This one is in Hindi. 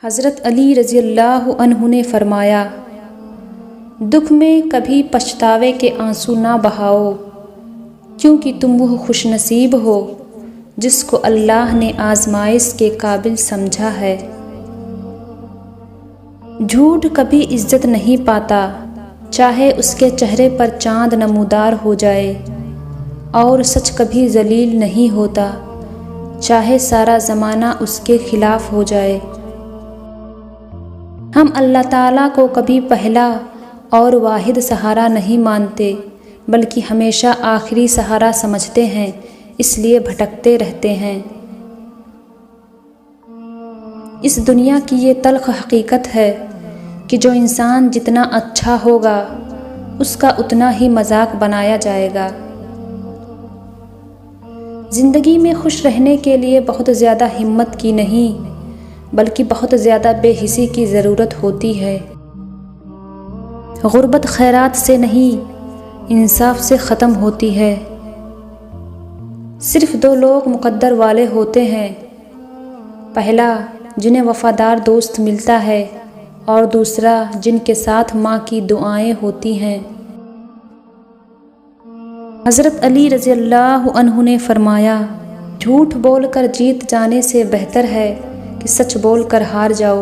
हज़रत अली रज़ियल्लाहु अन्हु ने फरमाया, दुख में कभी पछतावे के आंसू ना बहाओ, क्योंकि तुम वो खुशनसीब हो जिसको अल्लाह ने आजमाइश के काबिल समझा है। झूठ कभी इज्जत नहीं पाता, चाहे उसके चेहरे पर चांद नमूदार हो जाए, और सच कभी जलील नहीं होता, चाहे सारा ज़माना उसके खिलाफ हो जाए। हम अल्लाह ताला को कभी पहला और वाहिद सहारा नहीं मानते, बल्कि हमेशा आखिरी सहारा समझते हैं, इसलिए भटकते रहते हैं। इस दुनिया की ये तल्ख हकीकत है कि जो इंसान जितना अच्छा होगा उसका उतना ही मजाक बनाया जाएगा। ज़िंदगी में खुश रहने के लिए बहुत ज़्यादा हिम्मत की नहीं, बल्कि बहुत ज़्यादा बेहिसी की ज़रूरत होती है। गुर्बत खैरात से नहीं, इंसाफ से ख़त्म होती है। सिर्फ दो लोग मुक़द्दर वाले होते हैं, पहला जिन्हें वफ़ादार दोस्त मिलता है, और दूसरा जिनके साथ माँ की दुआएं होती हैं। हज़रत अली रज़ियल्लाहु अन्हु ने फरमाया, झूठ बोलकर जीत जाने से बेहतर है कि सच बोलकर हार जाओ।